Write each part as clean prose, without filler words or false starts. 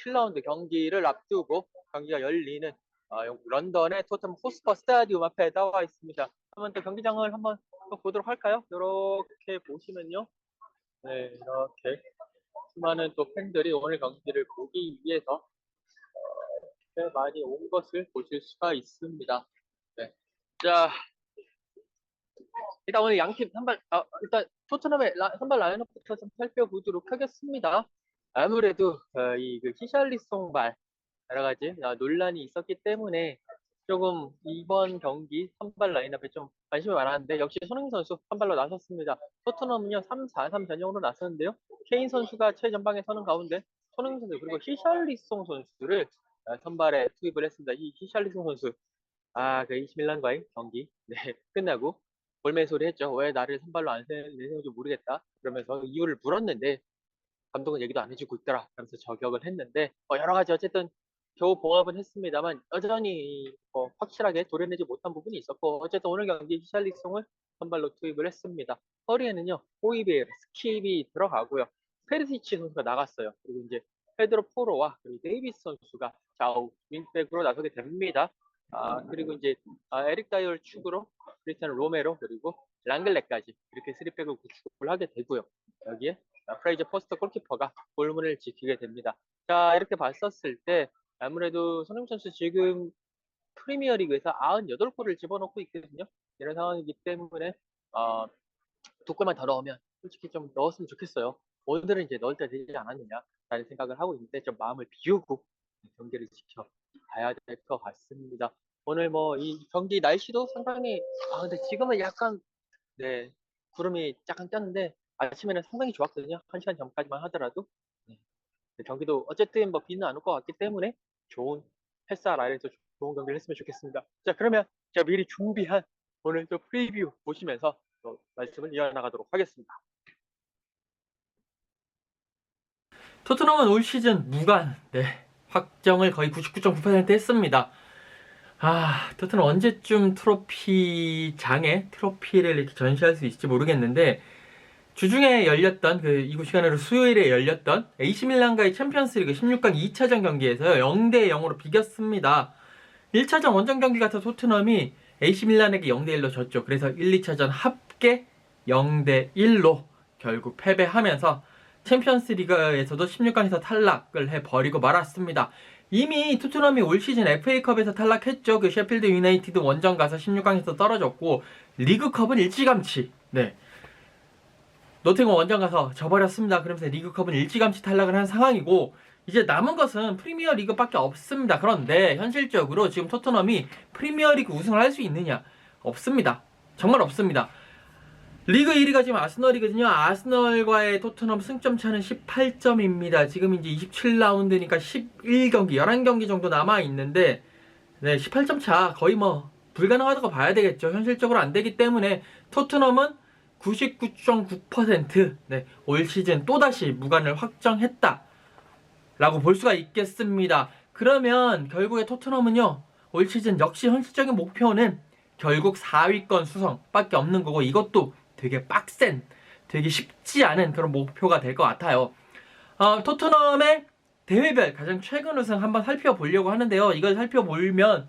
27라운드 경기를 앞두고 경기가 열리는 런던의 토트넘 호스퍼 스타디움 앞에 나와 있습니다. 한번 더 경기장을 한번 또 보도록 할까요? 이렇게 보시면요. 네, 이렇게 수많은 또 팬들이 오늘 경기를 보기 위해서 많이 온 것을 보실 수가 있습니다. 네. 자, 일단 오늘 양팀 선발, 일단 토트넘의 선발 라인업부터 좀 살펴보도록 하겠습니다. 아무래도 그 히샬리송발 여러 가지 논란이 있었기 때문에 조금 이번 경기 선발 라인업에 좀 관심이 많았는데 역시 손흥민 선수 선발로 나섰습니다. 토트넘은요 3-4-3 전형으로 나섰는데요. 케인 선수가 최전방에 서는 가운데 손흥민 선수 그리고 히샬리송 선수를 선발에 투입을 했습니다. 이 히샬리송 선수 그 이시밀란과의 경기 끝나고 볼멘 소리 했죠. 왜 나를 선발로 안 내세운지 모르겠다. 그러면서 이유를 물었는데 감독은 얘기도 안 해주고 있더라. 그러면서 저격을 했는데 여러 가지 어쨌든 겨우 봉합은 했습니다만 여전히 확실하게 도려내지 못한 부분이 있었고 어쨌든 오늘 경기 히샬리송을 선발로 투입을 했습니다. 허리에는요 호이베르, 스킵이 들어가고요. 페르시치 선수가 나갔어요. 그리고 이제 페드로 포로와 그리고 데이비스 선수가 좌우 윙백으로 나서게 됩니다. 그리고 이제 에릭 다이얼 축으로 크리스티안 로메로 그리고 랑글레까지 이렇게 3백을 구축을 하게 되고요. 여기에 프레이저 포스터 골키퍼가 골문을 지키게 됩니다. 자, 이렇게 봤었을 때 아무래도 손흥민 선수 지금 프리미어리그에서 98골을 집어넣고 있거든요. 이런 상황이기 때문에 두 골만 더 넣으면 솔직히 좀 넣었으면 좋겠어요. 오늘은 이제 넣을 때 되지 않았느냐라는 생각을 하고 있는데 좀 마음을 비우고 경기를 지켜봐야 될 것 같습니다. 오늘 뭐 이 경기 날씨도 상당히 근데 지금은 약간 구름이 약간 꼈는데 아침에는 상당히 좋았거든요. 1시간 전까지만 하더라도. 네. 경기도 어쨌든 뭐 비는 안 올 것 같기 때문에 좋은 햇살 아래에서 좋은 경기를 했으면 좋겠습니다. 자, 그러면 제가 미리 준비한 오늘 또 프리뷰 보시면서 또 말씀을 이어나가도록 하겠습니다. 토트넘은 올 시즌 무관 확정을 거의 99.9% 했습니다. 토트넘 언제쯤 트로피장에 트로피를 이렇게 전시할 수 있을지 모르겠는데 주중에 열렸던 이곳 시간으로 수요일에 열렸던 AC밀란과의 챔피언스리그 16강 2차전 경기에서 0대0으로 비겼습니다. 1차전 원정 경기 같은 토트넘이 AC밀란에게 0대1로 졌죠. 그래서 1, 2차전 합계 0대1로 결국 패배하면서 챔피언스리그에서도 16강에서 탈락을 해버리고 말았습니다. 이미 토트넘이 올 시즌 FA컵에서 탈락했죠. 그 셰필드 유나이티드 원정 가서 16강에서 떨어졌고 리그컵은 일찌감치 노팅엄 원정 가서 져버렸습니다. 그러면서 리그컵은 일찌감치 탈락을 한 상황이고 이제 남은 것은 프리미어리그밖에 없습니다. 그런데 현실적으로 지금 토트넘이 프리미어리그 우승을 할 수 있느냐? 없습니다. 정말 없습니다. 리그 1위가 지금 아스널이거든요. 아스널과의 토트넘 승점 차는 18점입니다. 지금 이제 27라운드니까 11경기, 11경기 정도 남아있는데 18점 차 거의 뭐 불가능하다고 봐야 되겠죠. 현실적으로 안 되기 때문에 토트넘은 99.9% 올 시즌 또다시 무관을 확정했다 라고 볼 수가 있겠습니다. 그러면 결국에 토트넘은요 올 시즌 역시 현실적인 목표는 결국 4위권 수성밖에 없는 거고 이것도 되게 빡센 되게 쉽지 않은 그런 목표가 될 것 같아요. 토트넘의 대회별 가장 최근 우승 한번 살펴보려고 하는데요. 이걸 살펴보면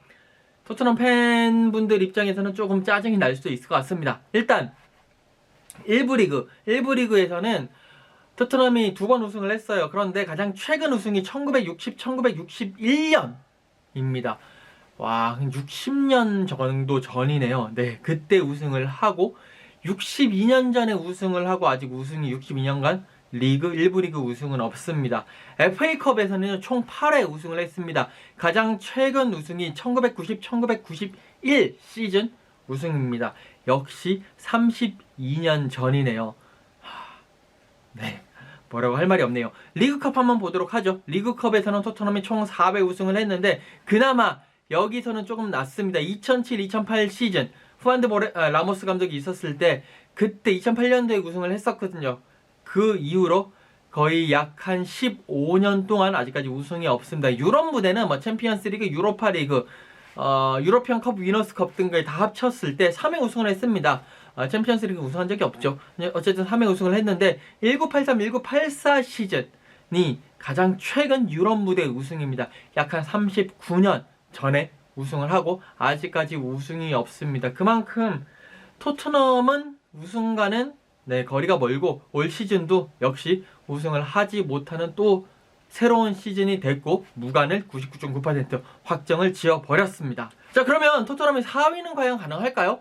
토트넘 팬분들 입장에서는 조금 짜증이 날 수도 있을 것 같습니다. 일단 1부 리그에서는 토트넘이 2번 우승을 했어요. 그런데 가장 최근 우승이 1960, 1961년입니다. 와, 60년 정도 전이네요. 그때 우승을 하고 62년 전에 우승을 하고 아직 우승이 62년간 리그 1부 리그 우승은 없습니다. FA컵에서는 총 8회 우승을 했습니다. 가장 최근 우승이 1990, 1991 시즌 우승입니다. 역시 32년 전이네요. 뭐라고 할 말이 없네요. 리그컵 한번 보도록 하죠. 리그컵에서는 토트넘이 총 4회 우승을 했는데 그나마 여기서는 조금 낫습니다. 2007-2008 시즌 후안드 라모스 감독이 있었을 때 그때 2008년도에 우승을 했었거든요. 그 이후로 거의 약 한 15년 동안 아직까지 우승이 없습니다. 유럽 무대는 뭐 챔피언스리그, 유로파리그, 유로피언컵, 위너스컵 등을 다 합쳤을 때 3회 우승을 했습니다. 챔피언스리그 우승한 적이 없죠. 어쨌든 3회 우승을 했는데 1983, 1984 시즌 가장 최근 유럽 무대 우승입니다. 약 한 39년 전에 우승을 하고 아직까지 우승이 없습니다. 그만큼 토트넘은 우승과는 거리가 멀고 올 시즌도 역시 우승을 하지 못하는 또 새로운 시즌이 됐고 무관을 99.9% 확정을 지어버렸습니다. 자, 그러면 토트넘의 4위는 과연 가능할까요?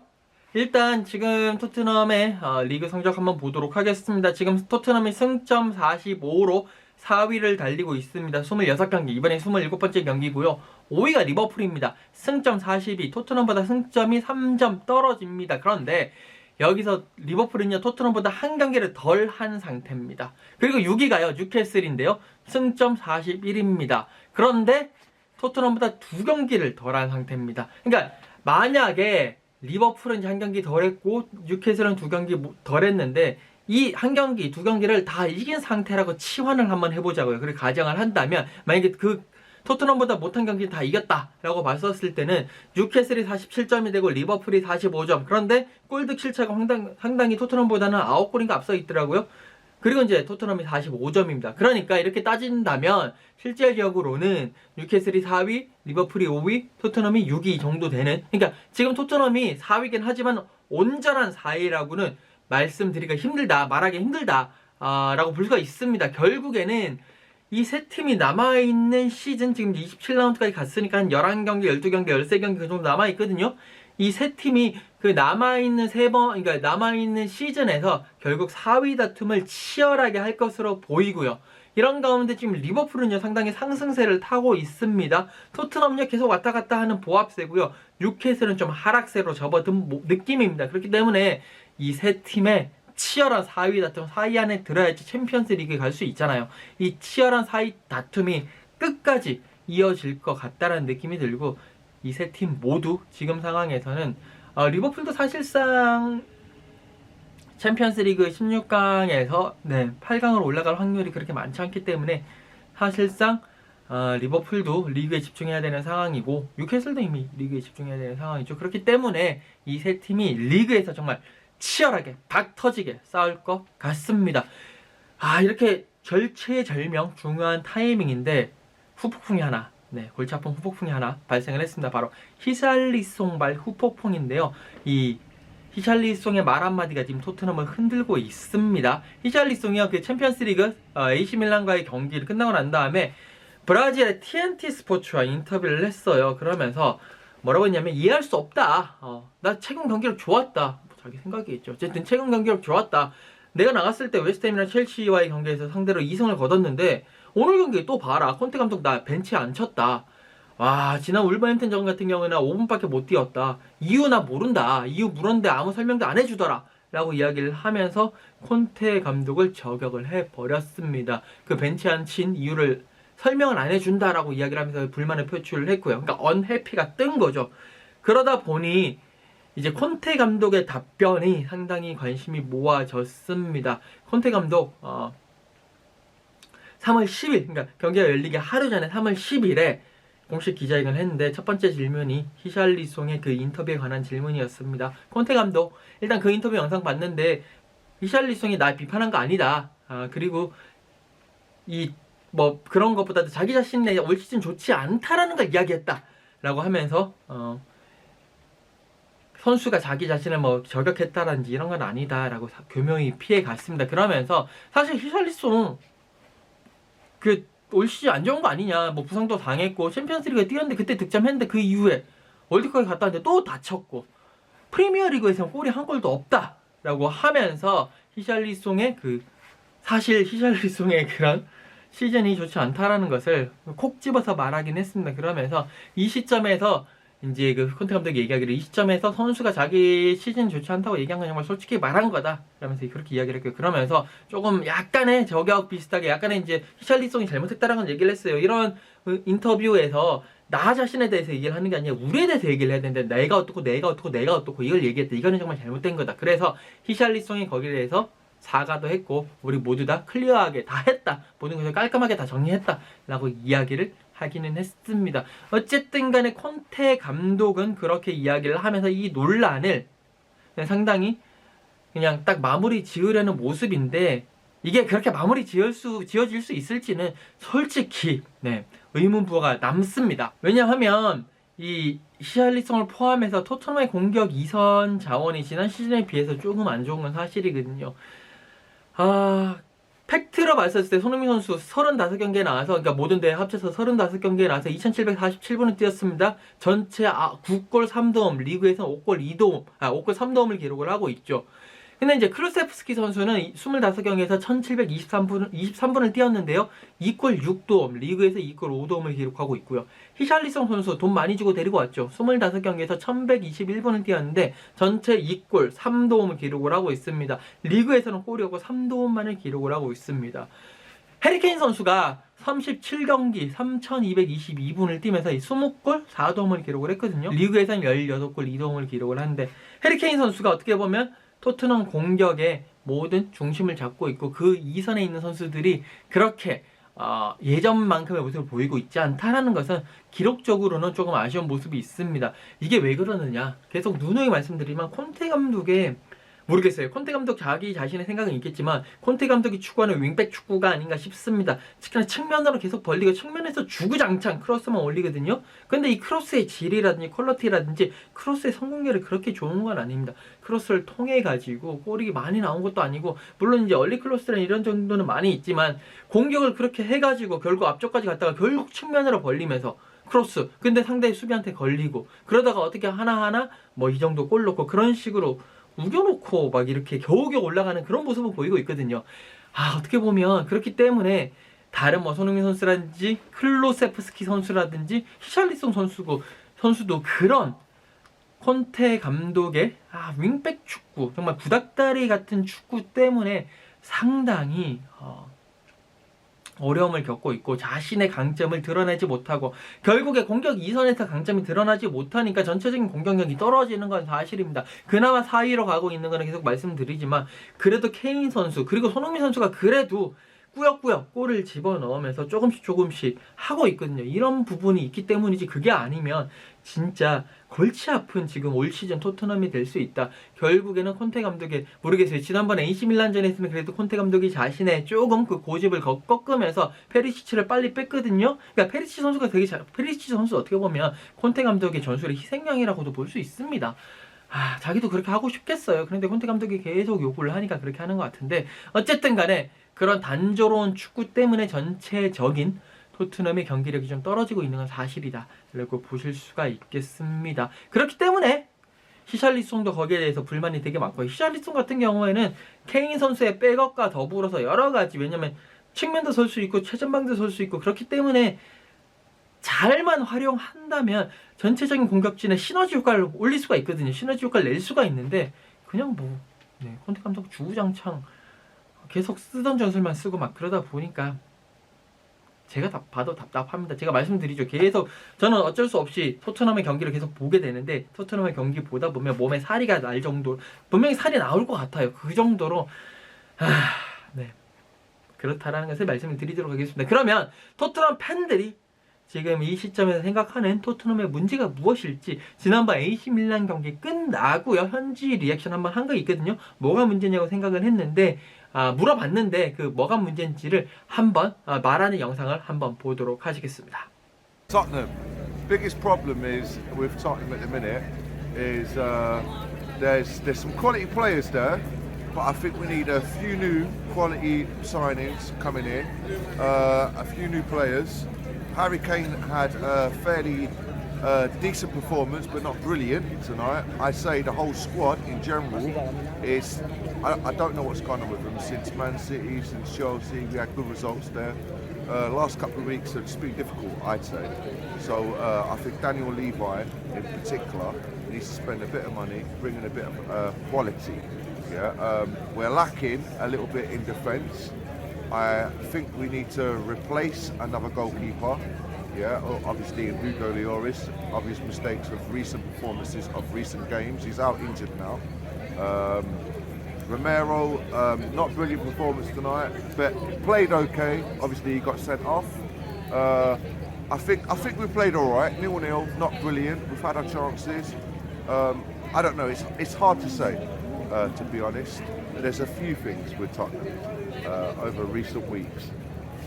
일단 지금 토트넘의 리그 성적 한번 보도록 하겠습니다. 지금 토트넘이 승점 45로 4위를 달리고 있습니다. 26경기, 이번에 27번째 경기고요. 5위가 리버풀입니다. 승점 42, 토트넘보다 승점이 3점 떨어집니다. 그런데 여기서 리버풀은요, 토트넘보다 한 경기를 덜 한 상태입니다. 그리고 6위가요, 뉴캐슬인데요. 승점 41입니다. 그런데 토트넘보다 2경기를 덜 한 상태입니다. 그러니까 만약에 리버풀은 이제 한 경기 덜 했고 뉴캐슬은 2경기 덜 했는데 이 한 경기, 2경기를 다 이긴 상태라고 치환을 한번 해보자고요. 그리고 가정을 한다면 만약에 그 토트넘보다 못한 경기 다 이겼다라고 봤었을 때는 뉴캐슬이 47점이 되고 리버풀이 45점. 그런데 골득 실차가 상당히 토트넘보다는 9골인가 앞서 있더라고요. 그리고 이제 토트넘이 45점입니다. 그러니까 이렇게 따진다면 실질적으로는 뉴캐슬이 4위, 리버풀이 5위, 토트넘이 6위 정도 되는, 그러니까 지금 토트넘이 4위긴 하지만 온전한 4위라고는 말씀드리기가 힘들다, 말하기 힘들다 라고 볼 수가 있습니다. 결국에는 이 세 팀이 남아있는 시즌, 지금 27라운드까지 갔으니까 한 11경기, 12경기, 13경기 그 정도 남아있거든요. 이 세 팀이 그 남아있는 그러니까 남아있는 시즌에서 결국 4위 다툼을 치열하게 할 것으로 보이고요. 이런 가운데 지금 리버풀은요, 상당히 상승세를 타고 있습니다. 토트넘은요, 계속 왔다 갔다 하는 보합세고요. 뉴캐슬은 좀 하락세로 접어든 느낌입니다. 그렇기 때문에 이 세 팀의 치열한 4위 다툼, 4위 안에 들어야지 챔피언스 리그에 갈 수 있잖아요. 이 치열한 4위 다툼이 끝까지 이어질 것 같다라는 느낌이 들고, 이 세 팀 모두 지금 상황에서는 리버풀도 사실상 챔피언스 리그 16강에서 8강으로 올라갈 확률이 그렇게 많지 않기 때문에 사실상 리버풀도 리그에 집중해야 되는 상황이고 뉴캐슬도 이미 리그에 집중해야 되는 상황이죠. 그렇기 때문에 이 세 팀이 리그에서 정말 치열하게 박 터지게 싸울 것 같습니다. 이렇게 절체절명 중요한 타이밍인데 후폭풍이 하나, 골치 아픈 후폭풍이 하나 발생을 했습니다. 바로 히샬리송발 후폭풍인데요. 이 히샬리송의 말 한마디가 지금 토트넘을 흔들고 있습니다. 히샬리송이요, 그 챔피언스리그 AC 밀란과의 경기를 끝나고 난 다음에 브라질의 TNT 스포츠와 인터뷰를 했어요. 그러면서 뭐라고 했냐면, 이해할 수 없다. 나 최근 경기력 좋았다. 자기 생각이겠죠. 어쨌든 최근 경기력 좋았다. 내가 나갔을 때 웨스트햄이랑 첼시와의 경기에서 상대로 2승을 거뒀는데 오늘 경기 또 봐라. 콘테 감독 나 벤치에 안 쳤다. 와, 지난 울버햄튼전 같은 경우에는 5분밖에 못 뛰었다. 이유 나 모른다. 이유 물었는데 아무 설명도 안 해주더라. 라고 이야기를 하면서 콘테 감독을 저격을 해버렸습니다. 그 벤치에 앉힌 이유를 설명을 안 해준다라고 이야기를 하면서 불만을 표출을 했고요. 그러니까 언해피가 뜬 거죠. 그러다 보니 이제 콘테 감독의 답변이 상당히 관심이 모아졌습니다. 콘테 감독 3월 10일, 그러니까 경기가 열리기 하루 전에 3월 10일에 공식 기자회견을 했는데 첫 번째 질문이 히샬리송의 그 인터뷰에 관한 질문이었습니다. 콘테 감독, 일단 그 인터뷰 영상 봤는데 히샬리송이 날 비판한 거 아니다. 그리고 뭐 그런 것보다도 자기 자신의 올 시즌 좋지 않다라는 걸 이야기했다. 라고 하면서 선수가 자기 자신을 뭐 저격했다든지 이런 건 아니다라고 교묘히 피해 갔습니다. 그러면서 사실 히샬리송 그 올 시즌 안 좋은 거 아니냐, 뭐 부상도 당했고 챔피언스리그에 뛰었는데 그때 득점했는데 그 이후에 월드컵에 갔다 왔는데 또 다쳤고 프리미어리그에서는 골이 한 골도 없다라고 하면서 히샬리송의 사실 히샬리송의 그런 시즌이 좋지 않다라는 것을 콕 집어서 말하긴 했습니다. 그러면서 이 시점에서 이제 그 콘테 감독이 얘기하기를, 이 시점에서 선수가 자기 시즌 좋지 않다고 얘기한 건 정말 솔직히 말한 거다. 라면서 그렇게 이야기를 했고요. 그러면서 조금 약간의 저격 비슷하게 약간의 이제 히샬리송이 잘못했다라는 얘기를 했어요. 이런 인터뷰에서 나 자신에 대해서 얘기를 하는 게 아니라 우리에 대해서 얘기를 해야 되는데 내가 어떻고 이걸 얘기했다. 이거는 정말 잘못된 거다. 그래서 히샬리송이 거기에 대해서 사과도 했고 우리 모두 다 클리어하게 다 했다. 모든 것을 깔끔하게 다 정리했다. 라고 이야기를 하기는 했습니다. 어쨌든 간에 콘테 감독은 그렇게 이야기를 하면서 이 논란을 상당히 그냥 딱 마무리 지으려는 모습인데 이게 그렇게 마무리 지어질 수 있을지는 솔직히 의문부호가 남습니다. 왜냐하면 이 히샬리송을 포함해서 토트넘의 공격 2선 자원이 지난 시즌에 비해서 조금 안 좋은 건 사실이거든요. 팩트로 봤을 때 손흥민 선수 35경기에 나와서, 그러니까 모든 대회 합쳐서 35경기에 나와서 2747분을 뛰었습니다. 전체 9골 3도움, 리그에서 5골 3도움을 기록을 하고 있죠. 근데 이제 크루세프스키 선수는 25경기에서 1723분을 뛰었는데요. 2골 6도움, 리그에서 2골 5도움을 기록하고 있고요. 히샬리송 선수 돈 많이 주고 데리고 왔죠. 25경기에서 1121분을 뛰었는데 전체 2골 3도움을 기록을 하고 있습니다. 리그에서는 골이 없고 3도움만을 기록을 하고 있습니다. 해리케인 선수가 37경기 3222분을 뛰면서 20골 4도움을 기록을 했거든요. 리그에서는 18골 2도움을 기록을 하는데, 해리케인 선수가 어떻게 보면 토트넘 공격의 모든 중심을 잡고 있고 그 이선에 있는 선수들이 그렇게 예전만큼의 모습을 보이고 있지 않다라는 것은 기록적으로는 조금 아쉬운 모습이 있습니다. 이게 왜 그러느냐, 계속 누누이 말씀드리면 콘테 감독의, 모르겠어요. 콘테 감독 자기 자신의 생각은 있겠지만 콘테 감독이 추구하는 윙백 축구가 아닌가 싶습니다. 특히나 측면으로 계속 벌리고 측면에서 주구장창 크로스만 올리거든요. 근데 이 크로스의 질이라든지 퀄리티라든지 크로스의 성공률이 그렇게 좋은 건 아닙니다. 크로스를 통해 가지고 골이 많이 나온 것도 아니고, 물론 이제 얼리 크로스는 이런 정도는 많이 있지만 공격을 그렇게 해가지고 결국 앞쪽까지 갔다가 결국 측면으로 벌리면서 크로스, 근데 상대 수비한테 걸리고, 그러다가 어떻게 하나하나 뭐 이 정도 골 넣고 그런 식으로 우겨놓고 막 이렇게 겨우겨우 올라가는 그런 모습을 보이고 있거든요. 어떻게 보면 그렇기 때문에 다른 뭐 손흥민 선수라든지 클로세프스키 선수라든지 히샬리송 선수도 그런 콘테 감독의 윙백 축구, 정말 구닥다리 같은 축구 때문에 상당히 어려움을 겪고 있고 자신의 강점을 드러내지 못하고 결국에 공격 2선에서 강점이 드러나지 못하니까 전체적인 공격력이 떨어지는 건 사실입니다. 그나마 4위로 가고 있는 거는 계속 말씀드리지만, 그래도 케인 선수 그리고 손흥민 선수가 그래도 꾸역꾸역 골을 집어넣으면서 조금씩 하고 있거든요. 이런 부분이 있기 때문이지, 그게 아니면 진짜 골치 아픈 지금 올 시즌 토트넘이 될 수 있다. 결국에는 콘테 감독의, 모르겠어요. 지난번 AC 밀란전에서는 그래도 콘테 감독이 자신의 조금 그 고집을 꺾으면서 페리시치를 빨리 뺐거든요. 그러니까 페리시치 선수 어떻게 보면 콘테 감독의 전술의 희생양이라고도 볼 수 있습니다. 자기도 그렇게 하고 싶겠어요. 그런데 콘테 감독이 계속 요구를 하니까 그렇게 하는 것 같은데, 어쨌든 간에 그런 단조로운 축구 때문에 전체적인 토트넘의 경기력이 좀 떨어지고 있는 건 사실이다 라고 보실 수가 있겠습니다. 그렇기 때문에 히샬리송도 거기에 대해서 불만이 되게 많고, 히샬리송 같은 경우에는 케인 선수의 백업과 더불어서 여러 가지, 왜냐면 측면도 설 수 있고 최전방도 설 수 있고 그렇기 때문에 잘만 활용한다면 전체적인 공격진의 시너지 효과를 올릴 수가 있거든요. 시너지 효과를 낼 수가 있는데, 그냥 콘테 감독 주구장창 계속 쓰던 전술만 쓰고 막 그러다 보니까 제가 봐도 답답합니다. 제가 말씀드리죠. 계속 저는 어쩔 수 없이 토트넘의 경기를 계속 보게 되는데, 토트넘의 경기 보다 보면 몸에 살이가 날 정도, 분명히 살이 나올 것 같아요. 그 정도로 그렇다라는 것을 말씀을 드리도록 하겠습니다. 그러면 토트넘 팬들이 지금 이 시점에서 생각하는 토트넘의 문제가 무엇일지, 지난번 AC 밀란 경기 끝나고요, 현지 리액션 한번 한 거 있거든요. 뭐가 문제냐고 생각을 했는데, 물어봤는데 그 뭐가 문제인지를 한번 말하는 영상을 한번 보도록 하시겠습니다. Tottenham. Biggest problem is with Tottenham at the minute is there's some quality players there, but I think we need a few new quality signings coming in, a few new players. Harry Kane had a fairly decent performance, but not brilliant tonight. I say the whole squad in general is, I don't know what's gone on with them since Man City, since Chelsea. We had good results there. Last couple of weeks have just been difficult, I'd say. So I think Daniel Levi in particular needs to spend a bit of money, bring in a bit of quality. Yeah, we're lacking a little bit in defence. I think we need to replace another goalkeeper. Yeah, obviously in Hugo Lloris, obvious mistakes of recent performances of recent games. He's out injured now. Romero, not brilliant performance tonight, but played okay. Obviously he got sent off. I think we played all right. 0-0, not brilliant. We've had our chances. I don't know. It's hard to say, to be honest. There's a few things with Tottenham. over recent weeks.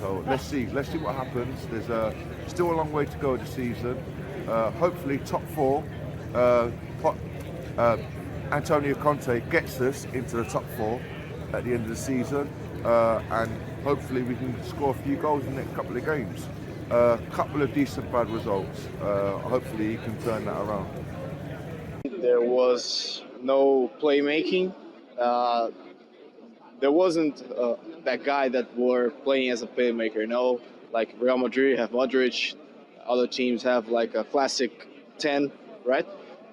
So let's see what happens. There's still a long way to go this season. Hopefully top four. Antonio Conte gets us into the top four at the end of the season, and hopefully we can score a few goals in the next couple of games. A couple of decent bad results. Hopefully he can turn that around. There was no playmaking. There wasn't that guy that were playing as a playmaker. No, like Real Madrid have Modric, other teams have like a classic 10, right?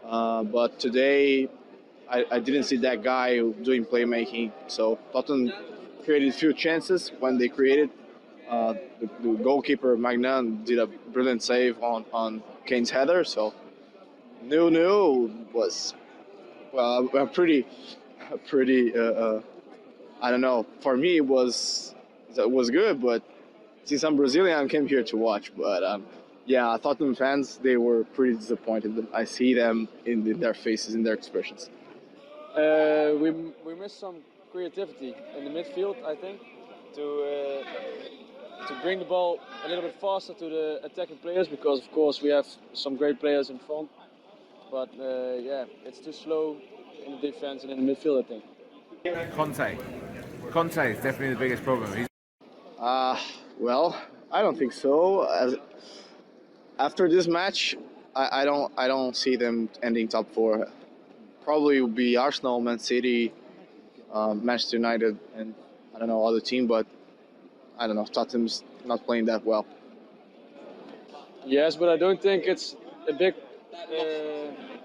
But today, I didn't see that guy doing playmaking. So Tottenham created a few chances when they created. The goalkeeper Magnan did a brilliant save on Kane's header. So 0-0 was a pretty. I don't know. For me, it was good, but since I'm Brazilian, I came here to watch. But yeah, Tottenham fans, they were pretty disappointed. I see them in their faces, in their expressions. We missed some creativity in the midfield, I think, to bring the ball a little bit faster to the attacking players, because of course we have some great players in front, but yeah, it's too slow in the defense and in the midfield, I think. Conte is definitely the biggest problem. Well, I don't think so. After this match, I don't see them ending top four. Probably will be Arsenal, Man City, Manchester United, and I don't know other team, but I don't know. Tottenham's not playing that well. Yes, but I don't think it's a big.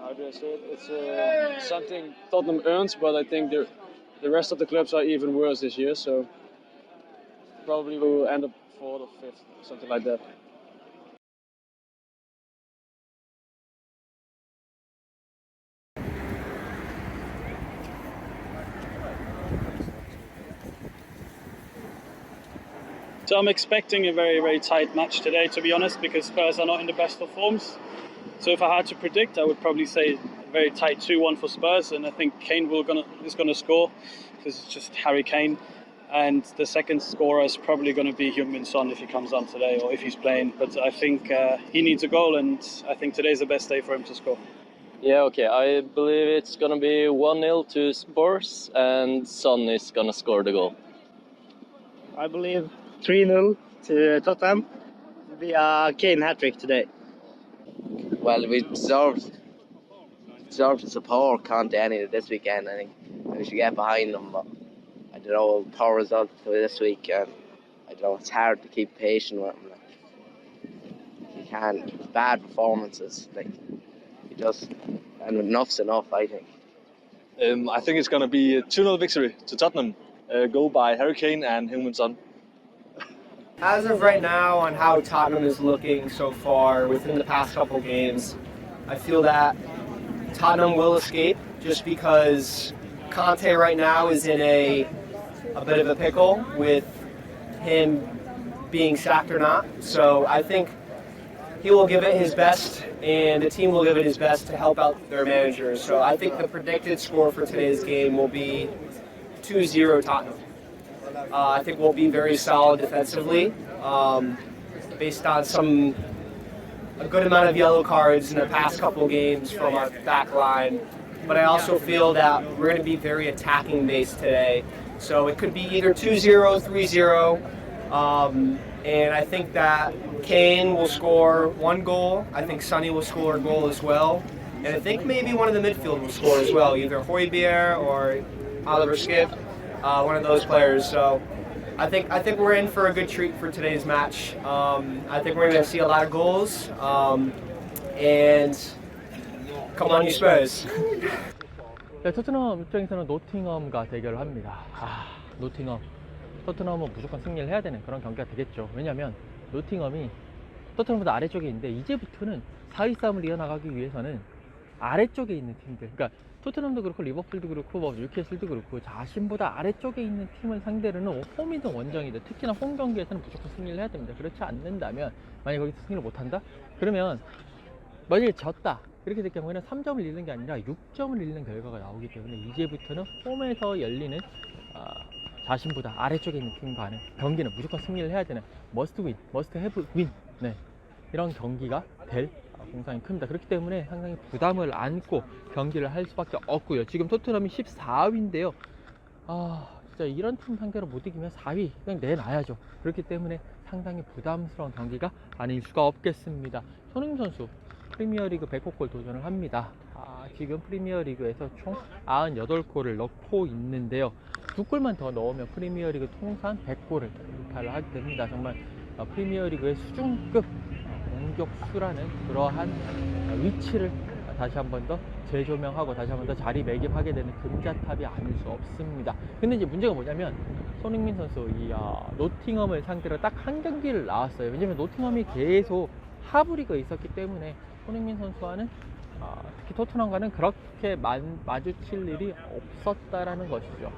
How do I say it? It's something Tottenham earns, but I think the rest of the clubs are even worse this year. So probably we'll end up fourth or fifth, something like that. So I'm expecting a very, very tight match today, to be honest, because Spurs are not in the best of forms. So if I had to predict, I would probably say a very tight 2-1 for Spurs, and I think Kane is going to score, because it's just Harry Kane. And the second scorer is probably going to be Heung-min Son if he comes on today, or if he's playing. But I think he needs a goal, and I think today's the best day for him to score. Yeah, okay. I believe it's going to be 1-0 to Spurs, and Son is going to score the goal. I believe 3-0 to Tottenham. It'll be a Kane hat-trick today. Well, we deserved to support Conte this weekend. I think we should get behind them. But I don't know, poor result for this week, and I don't know, it's hard to keep patient with him. Like, you can't, bad performances. Like, and enough's enough, I think. I think it's going to be a 2-0 victory to Tottenham. Goal by Harry Kane and Heung-min Son. As of right now, on how Tottenham is looking so far within the past couple games, I feel that Tottenham will escape, just because Conte right now is in a bit of a pickle with him being sacked or not. So I think he will give it his best, and the team will give it his best to help out their managers. So I think the predicted score for today's game will be 2-0 Tottenham. I think we'll be very solid defensively, based on a good amount of yellow cards in the past couple games from our back line. But I also feel that we're going to be very attacking based today. So it could be either 2-0, 3-0. And I think that Kane will score one goal. I think Sonny will score a goal as well. And I think maybe one of the midfield will score as well, either Højbjerg or Oliver Skip. One of those players. So I think we're in for a good treat for today's match. I think we're going to see a lot of goals. And come on, you Spurs. 네, 토트넘 입장에서는 노팅엄과 대결을 합니다. 노팅엄. 토트넘은 무조건 승리를 해야 되는 그런 경기가 되겠죠. 왜냐면 노팅엄이 토트넘보다 아래쪽에 있는데 이제부터는 4위 싸움을 이어나가기 위해서는 아래쪽에 있는 팀들, 그러니까 토트넘도 그렇고 리버풀도 그렇고 뭐 뉴캐슬도 그렇고 자신보다 아래쪽에 있는 팀을 상대로는 홈이든 원정이든 특히나 홈 경기에서는 무조건 승리를 해야 됩니다. 그렇지 않는다면, 만약에 거기서 승리를 못한다? 그러면 만약에 졌다 그렇게 될 경우에는 3점을 잃는 게 아니라 6점을 잃는 결과가 나오기 때문에 이제부터는 홈에서 열리는 자신보다 아래쪽에 있는 팀과는 경기는 무조건 승리를 해야 되는 must win, must have win, 네, 이런 경기가 될 공산이 큽니다. 그렇기 때문에 상당히 부담을 안고 경기를 할 수밖에 없고요. 지금 토트넘이 14위인데요. 진짜 이런 팀 상대로 못 이기면 4위 그냥 내놔야죠. 그렇기 때문에 상당히 부담스러운 경기가 아닐 수가 없겠습니다. 손흥민 선수 프리미어리그 100골 도전을 합니다. 지금 프리미어리그에서 총 98골을 넣고 있는데요. 2골만 더 넣으면 프리미어리그 통산 100골을 돌파를 하게 됩니다. 정말 프리미어리그의 수준급 공격수라는 그러한 위치를 다시 한 번 더 재조명하고 다시 한 번 더 자리매김하게 되는 금자탑이 아닐 수 없습니다. 근데 이제 문제가 뭐냐면 손흥민 선수 노팅엄을 상대로 딱 한 경기를 나왔어요. 왜냐면 노팅엄이 계속 하부리그에 있었기 때문에 손흥민 선수와는 특히 토트넘과는 그렇게 마주칠 일이 없었다라는 것이죠.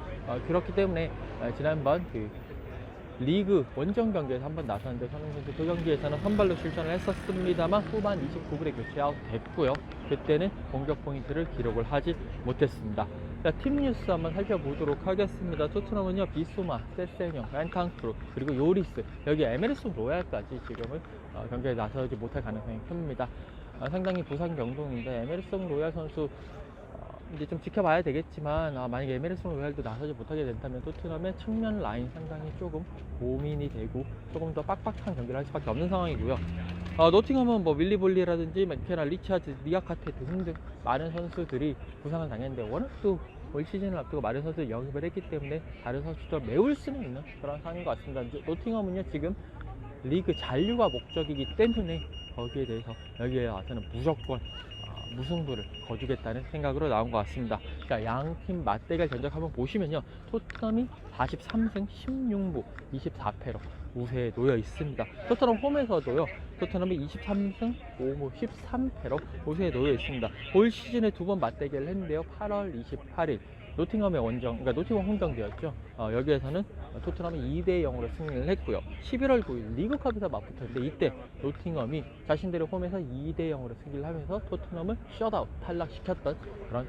그렇기 때문에 지난번 리그 원정 경기에서 한번 나섰는데 손흥민 선수 그 경기에서는 선발로 출전을 했었습니다만 후반 29분에 교체 아웃 됐고요. 그때는 공격 포인트를 기록을 하지 못했습니다. 자, 팀 뉴스 한번 살펴보도록 하겠습니다. 토트넘은요, 비소마, 세세뇽, 벤탕크루, 그리고 요리스, 여기 에메르송 로얄까지 지금은 경기에 나서지 못할 가능성이 큽니다. 상당히 부상 경동인데 에메르송 로얄 선수 이제 좀 지켜봐야 되겠지만 만약에 에메르송 로얄도 나서지 못하게 된다면 토트넘의 측면 라인 상당히 조금 고민이 되고 조금 더 빡빡한 경기를 할 수밖에 없는 상황이고요. 노팅엄은 뭐 윌리볼리라든지 맥케나, 리차드, 니아카테 등등 많은 선수들이 부상을 당했는데 워낙 또 올 시즌을 앞두고 많은 선수를 영입을 했기 때문에 다른 선수들을 메울 수는 있는 그런 상황인 것 같습니다. 노팅엄은요, 지금 리그 잔류가 목적이기 때문에 거기에 대해서 여기에 와서는 무조건 무승부를 거두겠다는 생각으로 나온 것 같습니다. 자, 양팀 맞대결 견적 한번 보시면요, 토트넘이 43승 16무 24패로 우세에 놓여 있습니다. 토트넘 홈에서도요, 토트넘이 23승 5무 13패로 우세에 놓여 있습니다. 올 시즌에 두 번 맞대결을 했는데요, 8월 28일 노팅엄의 원정, 그러니까 노팅엄 홈 경기였죠. 여기에서는 토트넘이 2대0으로 승리를 했고요. 11월 9일 리그컵에서 맞붙었는데 이때 노팅엄이 자신들의 홈에서 2대0으로 승리를 하면서 토트넘을 셧아웃 탈락시켰던 그런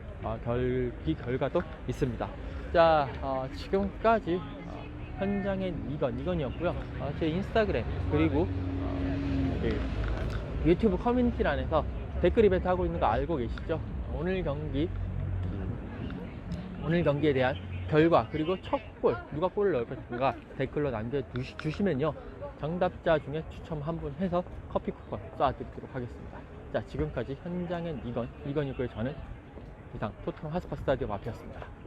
결과도 있습니다. 자, 지금까지 현장엔 이건이었고요. 제 인스타그램 그리고 유튜브 커뮤니티란에서 댓글 이벤트 하고 있는 거 알고 계시죠? 오늘 경기에 대한 결과 그리고 첫 골, 누가 골을 넣을 것인가 댓글로 남겨주시면요, 정답자 중에 추첨 한 분 해서 커피 쿠폰 쏴드리도록 하겠습니다. 자, 지금까지 현장엔 이건이고요. 저는 이상 토트넘 핫스파 스타디움 앞이었습니다.